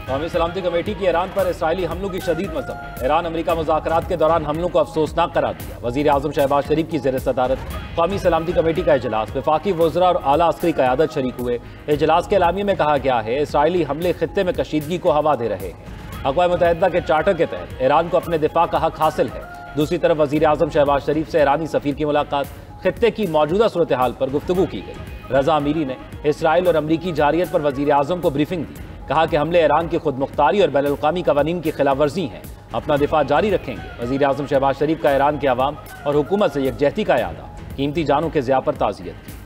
कौमी सलामती कमेटी की ईरान पर इसराइली हमलों की शदीद मजम्मत। ईरान अमेरिका मुज़ाकरात के दौरान हमलों को अफसोसनाक करार दिया। वज़ीर आज़म शहबाज शरीफ की ज़ेर सदारत कौमी सलामती कमेटी का इजलास, वफाकी वज़रा और आला अस्करी क़यादत शरीक हुए। इजलास के एलामिये में कहा गया है इसराइली हमले खित्ते में कशीदगी को हवा दे रहे हैं। अक़वाम मुत्तहिदा के चार्टर के तहत ईरान को अपने दिफा का हक हासिल है। दूसरी तरफ वज़ीर आज़म शहबाज शरीफ से ईरानी सफ़ीर की मुलाकात, खित्ते की मौजूदा सूरत हाल पर गुफ्तगू की गई। रज़ा अमीरी ने इसराइल और अमरीकी जारियत पर वज़ीर आज़म को ब्रीफिंग दी। कहा कि हमले ईरान की खुद मुख्तारी और बैनुल-अक़वामी कवानीन की खिलाफ वर्जी हैं, अपना दिफा जारी रखेंगे। वज़ीर आज़म शहबाज शरीफ का ईरान के अवाम और हुकूमत से यकजहती का यादा, कीमती जानों के ज़िया पर ताज़ियत की।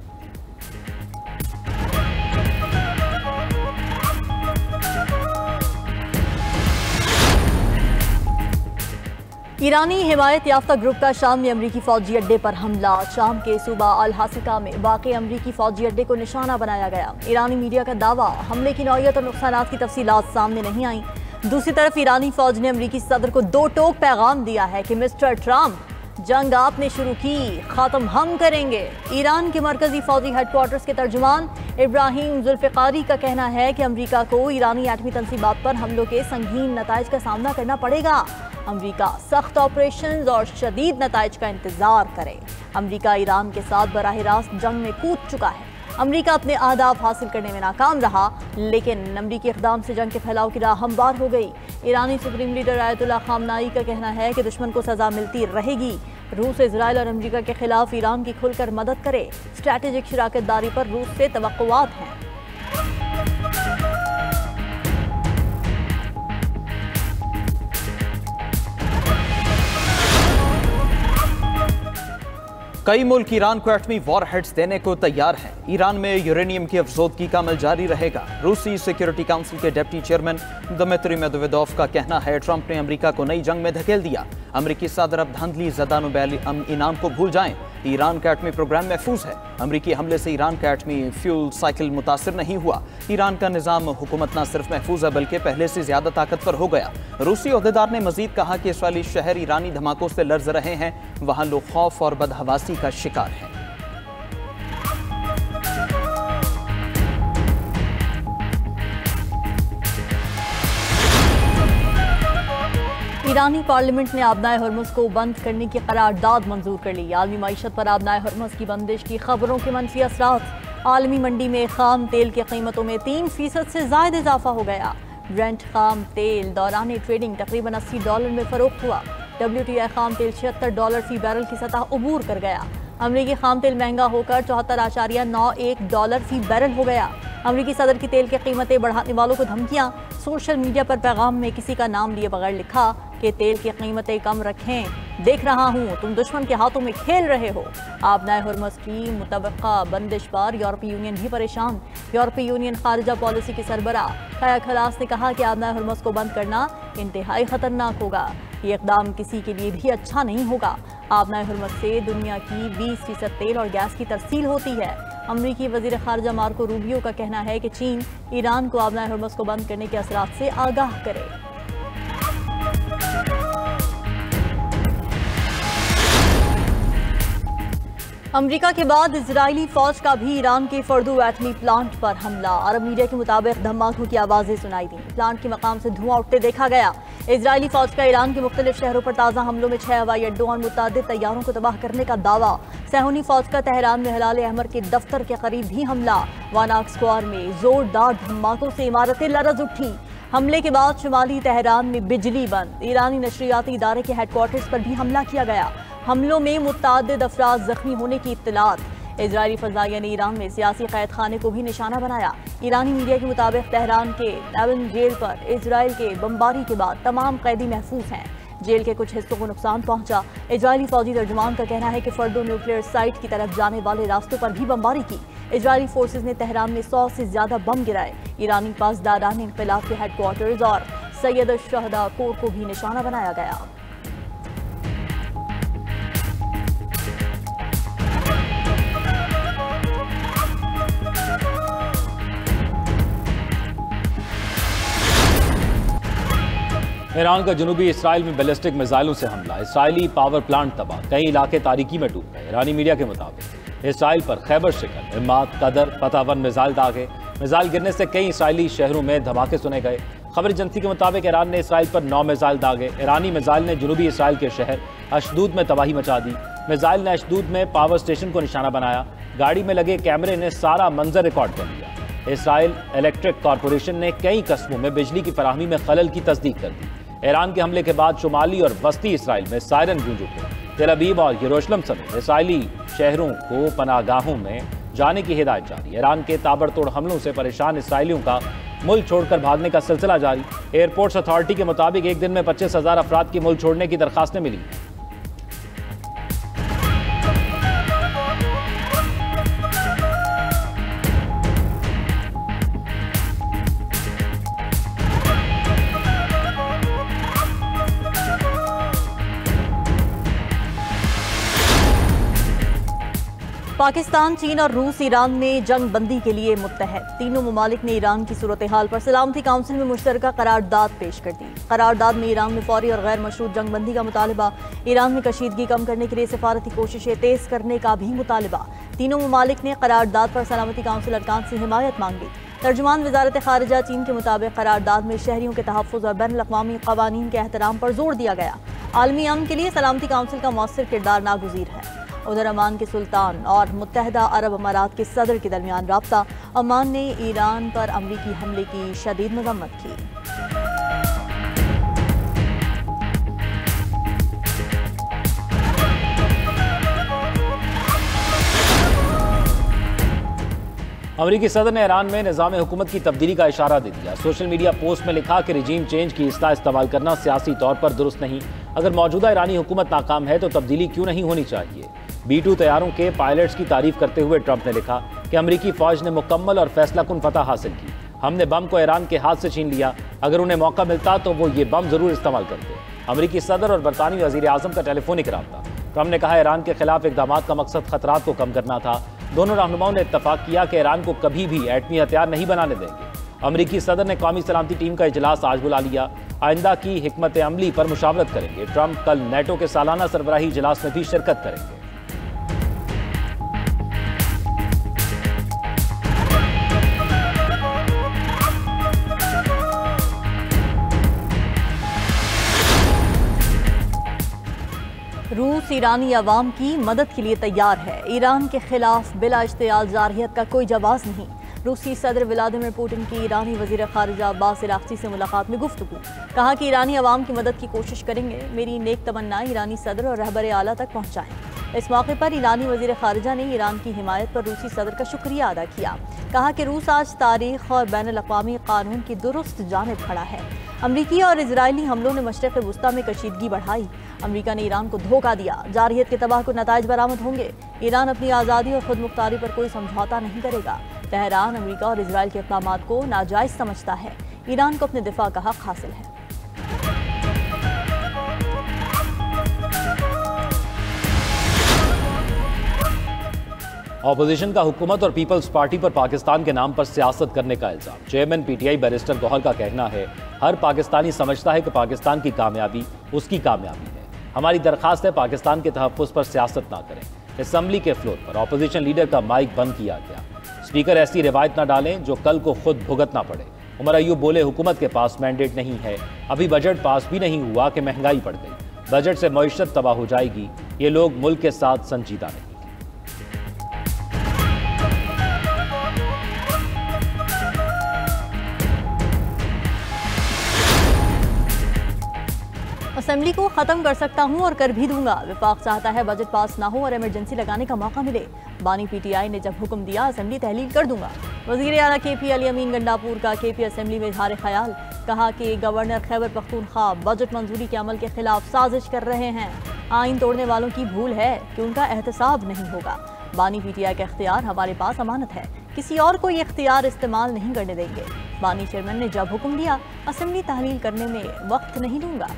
ईरानी हिमायत याफ्ता ग्रुप का शाम में अमरीकी फौजी अड्डे पर हमला। शाम के सूबा अल हासिका में वाक़े अमरीकी फौजी अड्डे को निशाना बनाया गया। ईरानी मीडिया का दावा, हमले की नौयत और नुकसानात की तफसीलात सामने नहीं आई। दूसरी तरफ ईरानी फौज ने अमरीकी सदर को दो टोक पैगाम दिया है कि मिस्टर ट्रंप, जंग आपने शुरू की, ख़त्म हम करेंगे। ईरान के मरकजी फौजी हेडक्वार्टर्स के तर्जुमान इब्राहिम जुल्फ़िकारी का कहना है कि अमरीका को ईरानी एटमी तंसीबात पर हमलों के संगीन नताइज का सामना करना पड़ेगा। अमरीका सख्त ऑपरेशंस और शदीद नताइज का इंतजार करे। अमरीका ईरान के साथ बराह रास्त जंग में कूद चुका है। अमरीका अपने अहदाफ हासिल करने में नाकाम रहा, लेकिन अमरीकी इक़दाम से जंग के फैलाव की राह हमवार हो गई। ईरानी सुप्रीम लीडर आयतुल्लाह ख़ामनाई का कहना है कि दुश्मन को सजा मिलती रहेगी। रूस, इजराइल और अमरीका के खिलाफ ईरान की खुलकर मदद करे। स्ट्रैटेजिक शराकतदारी पर रूस से तवक्कुआत हैं। कई मुल्क ईरान को एटमी वॉर हेड्स देने को तैयार हैं। ईरान में यूरेनियम की अफजोदगी का अमल जारी रहेगा। रूसी सिक्योरिटी काउंसिल के डिप्टी चेयरमैन दमित्री मेदवेदेव का कहना है ट्रंप ने अमेरिका को नई जंग में धकेल दिया। अमेरिकी सदर अब धांधली ज़दा नोबेल इनाम को भूल जाएं। ईरान का एटमी प्रोग्राम महफूज है। अमेरिकी हमले से ईरान का एटमी फ्यूल साइकिल मुतासिर नहीं हुआ। ईरान का निज़ाम हुकूमत न सिर्फ महफूज है बल्कि पहले से ज़्यादा ताकतवर हो गया। रूसी अहदेदार ने मजीद कहा कि इसराइली शहर ईरानी धमाकों से लर्ज रहे हैं। वहाँ लोग खौफ और बदहवासी का शिकार हैं। ईरानी पार्लियामेंट ने आबनाए हरमुज को बंद करने की करारदाद मंजूर कर ली। आलमी मईशत पर आबनाए हरमुज की बंदिश की खबरों के मनफी असरात। आलमी मंडी में खाम तेल की कीमतों में 3% से ज़ायद इजाफा हो गया। ब्रेंट खाम तेल दौरान ट्रेडिंग तकरीबन $80 में फरोख्त हुआ। WTI खाम तेल $76 फी बैरल की सतह उबूर कर गया। अमरीकी खाम तेल महंगा होकर $74.91 फी बैरल हो गया। अमरीकी सदर की तेल की कीमतें बढ़ाने वालों को धमकियां। सोशल मीडिया पर पैगाम में किसी का नाम लिए बगैर लिखा कि तेल की कीमतें कम रखें, देख रहा हूं तुम दुश्मन के हाथों में खेल रहे हो। आबनाए हरमुज की मुतवक्का बंदिश पर यूरोपीय यूनियन भी परेशान। यूरोपीय यूनियन खारिजा पॉलिसी के सरबरा काया खलास ने कहा कि आबनाए हरमुज को बंद करना इंतहाई खतरनाक होगा। ये इक़दाम किसी के लिए भी अच्छा नहीं होगा। आबनाए हरमुज से दुनिया की 20% तेल और गैस की तरसील होती है। अमरीकी वज़ीर ख़ारिजा मार्को रूबियो का कहना है कि चीन ईरान को आबनाए हरमुज को बंद करने के असरात से आगाह करे। अमरीका के बाद इजरायली फौज का भी ईरान के फर्दो एटमी प्लांट पर हमला। अरब मीडिया के मुताबिक धमाकों की आवाज़ें सुनाई दी। प्लांट के मकाम से धुआं उठते देखा गया। इजरायली फौज का ईरान के मुख्तलिफ शहरों पर ताज़ा हमलों में 6 हवाई अड्डों और मुतअद्दिद तैयारों को तबाह करने का दावा। सहूनी फौज का तेहरान में हिलाल अहमर के दफ्तर के करीब भी हमला। वानाक स्क्वार में जोरदार धमाकों से इमारतें लरज उठी। हमले के बाद शुमाली तेहरान में बिजली बंद। ईरानी नशरियाती इदारे के हेडक्वार्टर्स पर भी हमला किया गया। हमलों में मुतअद्दिद अफराद जख्मी होने की इत्तलात। इजरायली फज़ाइया ने ईरान में सियासी कैद खाने को भी निशाना बनाया। ईरानी मीडिया के मुताबिक तेहरान के एवन जेल पर इजराइल के बमबारी के बाद तमाम कैदी महफूज हैं। जेल के कुछ हिस्सों को नुकसान पहुंचा। इजरायली फौजी तर्जुमान का कहना है कि फर्दो न्यूक्लियर साइट की तरफ जाने वाले रास्तों पर भी बमबारी की। इजरायली फोर्सेज ने तेहरान में 100 से ज्यादा बम गिराए। ईरानी पासदारान इनक़िलाब के हेडक्वार्टर्स और सैयद अश-शहदा कोर को भी निशाना बनाया गया। ईरान का जनूबी इसराइल में बैलिस्टिक मिसाइलों से हमला। इसराइली पावर प्लांट तबाह, कई इलाके तारीकी में डूब गए। ईरानी मीडिया के मुताबिक इसराइल पर खैबर शिकन, हिम्मात, कदर, फतावन मिसाइल दागे। मिसाइल गिरने से कई इसराइली शहरों में धमाके सुने गए। खबर एजेंसी के मुताबिक ईरान ने इसराइल पर 9 मिसाइल दागे। ईरानी मिसाइल ने जनूबी इसराइल के शहर अशदूद में तबाही मचा दी। मिसाइल ने अशदूद में पावर स्टेशन को निशाना बनाया। गाड़ी में लगे कैमरे ने सारा मंजर रिकॉर्ड कर लिया। इसराइल इलेक्ट्रिक कॉरपोरेशन ने कई कस्बों में बिजली की फराहमी में खलल की तस्दीक कर दी। ईरान के हमले के बाद शुमाली और वस्ती इसराइल में सायरन गूंज उठे। तेल अवीव और यरूशलेम समेत इसराइली शहरों को पनाहगाहों में जाने की हिदायत जारी। ईरान के ताबड़तोड़ हमलों से परेशान इसराइलियों का मुल्क छोड़कर भागने का सिलसिला जारी। एयरपोर्ट्स अथॉरिटी के मुताबिक एक दिन में 25,000 अफराद की मुल्क छोड़ने की दरखास्तें मिली। पाकिस्तान, चीन और रूस ईरान में जंग बंदी के लिए मुत्तहद। तीनों ममालिक ने ईरान की सूरत हाल पर सलामती काउंसिल में मुश्तरका करारदाद पेश कर दी। करारदाद में ईरान में फौरी और गैर मशरूत जंग बंदी का मुतालबा, ईरान में कशीदगी कम करने के लिए सफारती कोशिशें तेज करने का भी मुतालबा। तीनों ममालिक ने करारदाद पर सलामती काउंसिल अरकान से हिमायत मांगी। तर्जुमान वजारत खारिजा चीन के मुताबिक करारदाद में शहरियों के तहफ़्फ़ुज़ और बैनुल अक़वामी क़वानीन के एहतराम पर जोर दिया गया। आलमी अमन के लिए सलामती काउंसिल का मौसर किरदार नागुज़ीर है। उधर अमान के सुल्तान और मुत्तहदा अरब अमारात के सदर के दरमियान राब्ता। अमान ने ईरान पर अमरीकी हमले की शदीद मज़म्मत की। अमरीकी सदर ने ईरान में निज़ाम हुकूमत की तब्दीली का इशारा दे दिया। सोशल मीडिया पोस्ट में लिखा कि रिजीम चेंज की इस्लाह इस्तेमाल करना सियासी तौर पर दुरुस्त नहीं। अगर मौजूदा ईरानी हुकूमत नाकाम है तो तब्दीली क्यों नहीं होनी चाहिए। B-2 तैयारों के पायलट्स की तारीफ करते हुए ट्रंप ने लिखा कि अमरीकी फौज ने मुकम्मल और फैसलाकुन फतह हासिल की। हमने बम को ईरान के हाथ से छीन लिया। अगर उन्हें मौका मिलता तो वो ये बम जरूर इस्तेमाल करते। अमरीकी सदर और बरतानवी वज़ीर आज़म का टेलीफोनिक राब्ता। ट्रंप ने कहा ईरान के खिलाफ इक़दाम का मकसद खतरात को कम करना था। दोनों रहनुमाओं ने इत्तफाक किया कि ईरान को कभी भी एटमी हथियार नहीं बनाने देंगे। अमरीकी सदर ने कौमी सलामती टीम का इजलास आज बुला लिया। आइंदा की हिकमत अमली पर मुशावरत करेंगे। ट्रंप कल नेटो के सालाना सरबराही इजलास में भी शिरकत करेंगे। रूस ईरानी अवाम की मदद के लिए तैयार है। ईरान के खिलाफ बिला इश्तियाल जारहियत का कोई जवाब नहीं। रूसी सदर व्लादिमीर पुतिन की ईरानी वज़ीर ख़ारिजा अब्बास अराग़ची से मुलाकात में गुफ्तगू। कहा कि ईरानी अवाम की मदद की कोशिश करेंगे। मेरी नेक तमन्नाएं ईरानी सदर और रहबर आला तक पहुँचाएँ। इस मौके पर ईरानी वज़ीर ख़ारिजा ने ईरान की हिमायत पर रूसी सदर का शुक्रिया अदा किया। कहा कि रूस आज तारीख़ और बैनुल अक़वामी क़ानून की दुरुस्त जानिब खड़ा है। अमरीकी और इजरायली हमलों ने मशरिक़ वुस्ता में कशीदगी बढ़ाई। अमरीका ने ईरान को धोखा दिया। जारहियत के तबाह को नताइज बरामद होंगे। ईरान अपनी आज़ादी और खुद मुख्तारी पर कोई समझौता नहीं करेगा। तेहरान अमरीका और इजराइल के इक़दामात को नाजायज़ समझता है। ईरान को अपने दिफा का हक़ हासिल है। ऑपोजिशन का हुकूमत और पीपल्स पार्टी पर पाकिस्तान के नाम पर सियासत करने का इल्जाम। चेयरमैन PTI बैरिस्टर गौहर का कहना है हर पाकिस्तानी समझता है कि पाकिस्तान की कामयाबी उसकी कामयाबी है। हमारी दरख्वास्त है पाकिस्तान के तहफ़्फ़ुज़ पर सियासत ना करें। असम्बली के फ्लोर पर ऑपोजिशन लीडर का माइक बंद किया गया। स्पीकर ऐसी रिवायत न डालें जो कल को खुद भुगतना पड़े। उमर अयूब बोले हुकूमत के पास मैंडेट नहीं है। अभी बजट पास भी नहीं हुआ कि महंगाई बढ़ गई। बजट से मईशत तबाह हो जाएगी। ये लोग मुल्क के साथ संजीदा नहीं। असेंबली को खत्म कर सकता हूं और कर भी दूंगा। विफाक चाहता है बजट पास ना हो और इमरजेंसी लगाने का मौका मिले। बानी PTI ने जब हुक्म दिया असेंबली तहलील कर दूंगा। वज़ीर आला KP अली अमीन गंडापुर का KP असेंबली में इज़हार ख्याल। कहा कि गवर्नर खैबर पख्तूनख्वा बजट मंजूरी के अमल के खिलाफ साजिश कर रहे हैं। आइन तोड़ने वालों की भूल है कि उनका एहतसाब नहीं होगा। बानी PTI का इख्तियार हमारे पास अमानत है। किसी और को ये इख्तियार इस्तेमाल नहीं करने देंगे। बानी चेयरमैन ने जब हुक्म दिया असेंबली तहलील करने में वक्त नहीं दूंगा।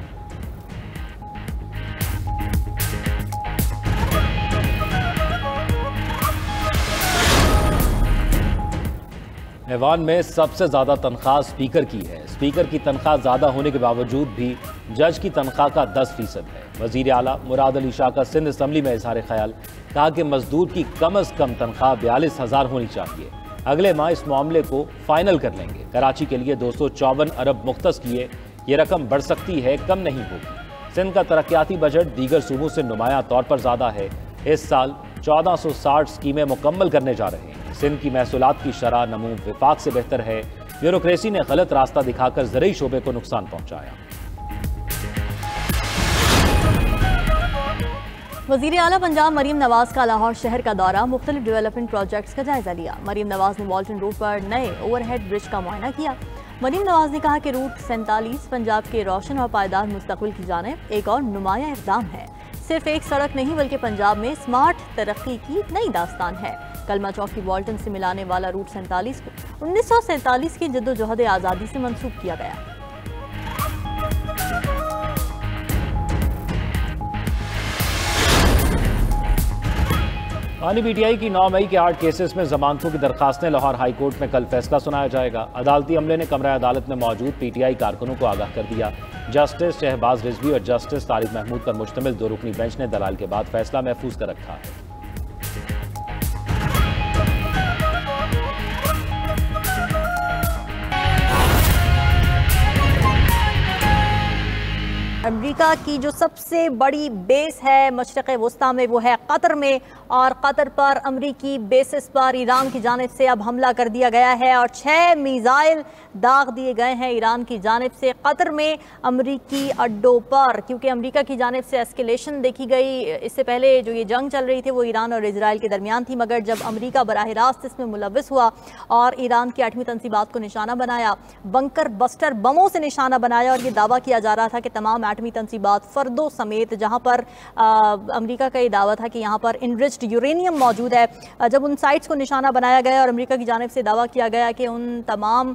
ऐवान में सबसे ज़्यादा तनख्वाह स्पीकर की है। स्पीकर की तनख्वाह ज़्यादा होने के बावजूद भी जज की तनख्वाह का 10% है। वज़ीर आला मुराद अली शाह का सिंध असम्बली में इज़हार ख्याल। कहा कि मजदूर की कम अज़ कम तनख्वाह 42,000 होनी चाहिए। अगले माह इस मामले को फाइनल कर लेंगे। कराची के लिए 254 अरब मुख्तस किए, ये रकम बढ़ सकती है, कम नहीं होगी। सिंध का तरक्याती बजट दीगर सूबों से नुमायां तौर पर ज़्यादा है। इस साल 1460 स्कीमें मुकम्मल करने जा रहे हैं। सिंध की महसूलात की शरह नमू विफाक से बेहतर है। ब्यूरोक्रेसी ने गलत रास्ता दिखाकर ज़रूरी शोबे को नुकसान पहुंचाया। वज़ीर आला पंजाब मरीम नवाज का लाहौर शहर का दौरा, मुख्तलिफ डेवलपमेंट प्रोजेक्ट्स का जायजा लिया। मरीम नवाज ने वॉल्टन रोड पर नए ओवरहेड ब्रिज का मुआयना किया। मरीम नवाज ने कहा कि रूट 47 पंजाब के रोशन और पायदार मुस्तकबिल की जानिब एक और नुमाया इक़दाम है। सिर्फ एक सड़क नहीं बल्कि पंजाब में स्मार्ट तरक्की की नई दास्तान है। कलमा चौक की वॉल्टन से मिलाने वाला रूट 47 को 1947 की जद्दोजहद आज़ादी से मंसूब किया गया। आनी पीटीआई की 9 मई के 8 केसेस में जमानतों की दरखास्तें लाहौर हाई कोर्ट में कल फैसला सुनाया जाएगा। अदालती अमले ने कमरा अदालत में मौजूद पीटीआई कारकुनों को आगाह कर दिया। जस्टिस शहबाज रिजवी और जस्टिस तारिक महमूद पर मुश्तमिल 2 रुकनी बेंच ने दलाल के बाद फैसला महफूज कर रखा है। अमेरिका की जो सबसे बड़ी बेस है मशरक़ वस्ता में वो है कतर में, और कतर पर अमरीकी बेसिस पर ईरान की जानिब से अब हमला कर दिया गया है और 6 मिसाइल दाग दिए गए हैं ईरान की जानिब से कतर में अमरीकी अड्डों पर, क्योंकि अमरीका की जानिब से एस्केलेशन देखी गई। इससे पहले जो ये जंग चल रही थी वो ईरान और इजराइल के दरमियान थी, मगर जब अमरीका बराह रास्त इसमें मुलव्वस हुआ और ईरान की 8वीं तनसीबात को निशाना बनाया, बंकर बस्टर बमों से निशाना बनाया, और ये दावा किया जा रहा था कि तमाम 8वीं तनसीबात फर्दों समेत, जहाँ पर अमरीका का ये दावा था कि यहाँ पर इनरिच्ड यूरेनियम मौजूद है, जब उन साइट्स को निशाना बनाया गया और अमरीका की जानिब से दावा किया गया कि उन तमाम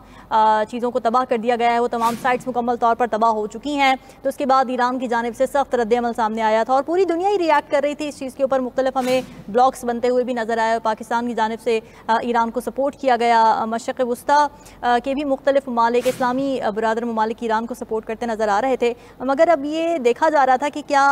चीज़ों को तबाह कर दिया गया है, वो तमाम साइट्स मुकम्मल तौर पर तबाह हो चुकी हैं, तो उसके बाद ईरान की जानिब से सख्त रद्द-ए-अमल सामने आया था और पूरी दुनिया ही रिएक्ट कर रही थी इस चीज़ के ऊपर। मुख्तलिफ हमें ब्लॉग्स बनते हुए भी नज़र आया। पाकिस्तान की जानिब से ईरान को सपोर्ट किया गया, मशरक़ वस्ता के भी मुख्तलिफ ममालिक, इस्लामी बरादर ममालिक ईरान को सपोर्ट करते नज़र आ रहे थे। मगर अब ये देखा जा रहा था कि क्या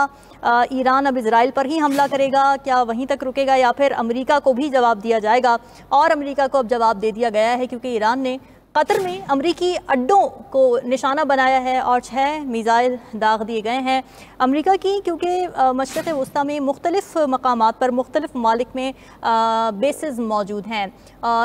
ईरान अब इजराइल पर ही हमला करेगा, क्या वहीं तक रुकेगा, या फिर अमेरिका को भी जवाब दिया जाएगा। और अमेरिका को अब जवाब दे दिया गया है, क्योंकि ईरान ने कतर में अमरीकी अड्डों को निशाना बनाया है और 6 मिसाइल दाग दिए गए हैं अमरीका की, क्योंकि मशरक़ वस्ता में मुख्तलिफ मकामात पर मुख्तलिफ ममालिक में बेसिस मौजूद हैं।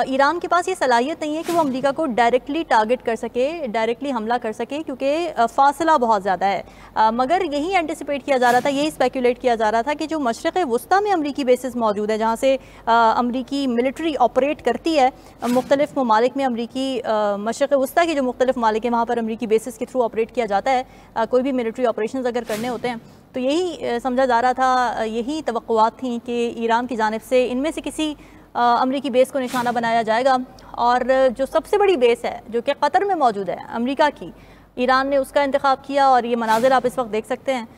ईरान के पास ये सलाहियत नहीं है कि वो अमरीका को डायरेक्टली टारगेट कर सके, डायरेक्टली हमला कर सके, क्योंकि फ़ासला बहुत ज़्यादा है। मगर यही एंटिसिपेट किया जा रहा था, यही स्पेकुलेट किया जा रहा था कि जो मशरक़ वस्ता में अमरीकी बेसिस मौजूद है, जहाँ से अमरीकी मिलिट्री ऑपरेट करती है, मुख्तलिफ ममालिक में अमरीकी मशरक़ वस्ता के जो मुख्तलिफ मालिक हैं वहाँ पर अमरीकी बेसिस के थ्रू ऑपरेट किया जाता है। कोई भी मिलिट्री ऑपरेशंस अगर करने होते हैं तो यही समझा जा रहा था, यही तवक्कुआत थी कि ईरान की जानिब से इनमें से किसी अमरीकी बेस को निशाना बनाया जाएगा। और जो सबसे बड़ी बेस है जो कि कतर में मौजूद है अमरीका की, ईरान ने उसका इंतखाब किया और ये मनाजिर आप इस वक्त देख सकते हैं।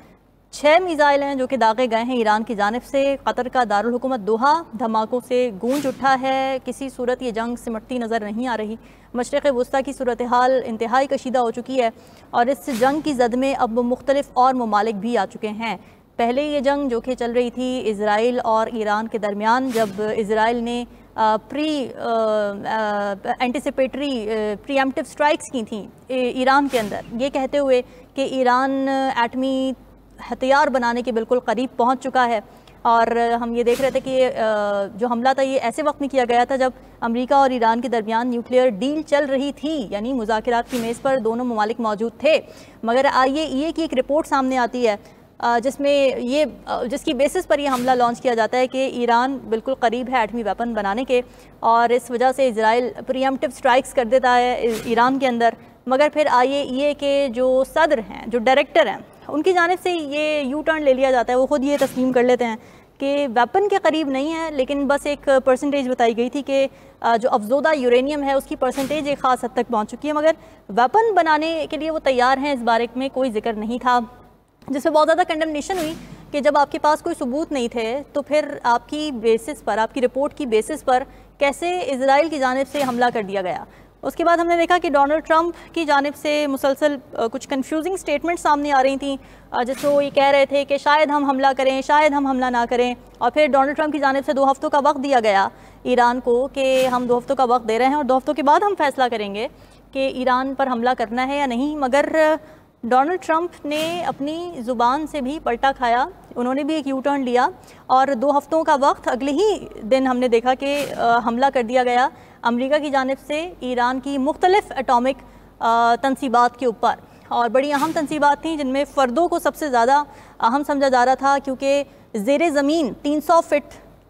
6 मिसाइल हैं जो कि दागे गए हैं ईरान की जानिब से। कतर का दारुल हुकूमत दोहा धमाकों से गूंज उठा है। किसी सूरत ये जंग सिमटती नज़र नहीं आ रही। मशरक़ वस्ता की सूरत हाल इंतहाई कशीदा हो चुकी है और इस जंग की जद में अब मुख्तलिफ और ममालिक भी आ चुके हैं। पहले ये जंग जो कि चल रही थी इजराइल और ईरान के दरमियान, जब इजराइल ने एंटिसिपेटरी प्रीएम्प्टिव स्ट्राइक्स की थी ईरान के अंदर, ये कहते हुए कि ईरान एटमी हथियार बनाने के बिल्कुल करीब पहुंच चुका है। और हम ये देख रहे थे कि जो हमला था ये ऐसे वक्त में किया गया था जब अमेरिका और ईरान के दरमियान न्यूक्लियर डील चल रही थी, यानी मुज़ाकरात की मेज़ पर दोनों ममालिक मौजूद थे। मगर IAEA की एक रिपोर्ट सामने आती है जिसकी बेसिस पर यह हमला लॉन्च किया जाता है कि ईरान बिल्कुल करीब है एटमी वेपन बनाने के, और इस वजह से इजराइल प्रीएम्प्टिव स्ट्राइक्स कर देता है ईरान के अंदर। मगर फिर IAEA के जो सदर हैं, जो डायरेक्टर हैं, उनकी जानिब से ये यू टर्न ले लिया जाता है। वो खुद ये तस्लीम कर लेते हैं कि वेपन के करीब नहीं है, लेकिन बस एक परसेंटेज बताई गई थी कि जो अफजोदा यूरेनियम है उसकी परसेंटेज एक ख़ास हद तक पहुंच चुकी है, मगर वेपन बनाने के लिए वो तैयार हैं, इस बारे में कोई जिक्र नहीं था। जिसमें बहुत ज़्यादा कंडेमनेशन हुई कि जब आपके पास कोई सबूत नहीं थे तो फिर आपकी बेसिस पर, आपकी रिपोर्ट की बेसिस पर कैसे इजराइल की जानिब से हमला कर दिया गया। उसके बाद हमने देखा कि डोनाल्ड ट्रंप की जानिब से मुसलसल कुछ कंफ्यूजिंग स्टेटमेंट सामने आ रही थी, जिसमें वो ये कह रहे थे कि शायद हम हमला करें, शायद हम हमला ना करें। और फिर डोनाल्ड ट्रंप की जानिब से 2 हफ्तों का वक्त दिया गया ईरान को कि हम 2 हफ्तों का वक्त दे रहे हैं और 2 हफ्तों के बाद हम फैसला करेंगे कि ईरान पर हमला करना है या नहीं। मगर डोनाल्ड ट्रंप ने अपनी ज़ुबान से भी पलटा खाया, उन्होंने भी एक यू टर्न लिया और 2 हफ्तों का वक्त अगले ही दिन हमने देखा कि हमला कर दिया गया अमेरिका की जानिब से ईरान की मुख्तलिफ एटॉमिक तनसीबात के ऊपर। और बड़ी अहम तनसीबात थी जिनमें फ़र्दों को सबसे ज़्यादा अहम समझा जा रहा था, क्योंकि ज़ेरे ज़मीन 300 फिट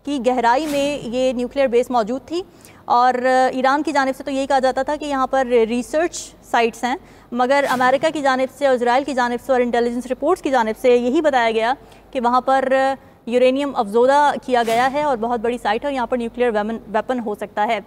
की गहराई में ये न्यूक्लियर बेस मौजूद थी। और ईरान की जानिब से तो यही कहा जाता था कि यहाँ पर रिसर्च साइट्स हैं, मगर अमेरिका की जानिब से और इजराइल की जानिब से और इंटेलिजेंस रिपोर्ट्स की जानिब से यही बताया गया कि वहाँ पर यूरेनियम अफजोदा किया गया है और बहुत बड़ी साइट है और यहाँ पर न्यूक्लियर वेपन हो सकता है।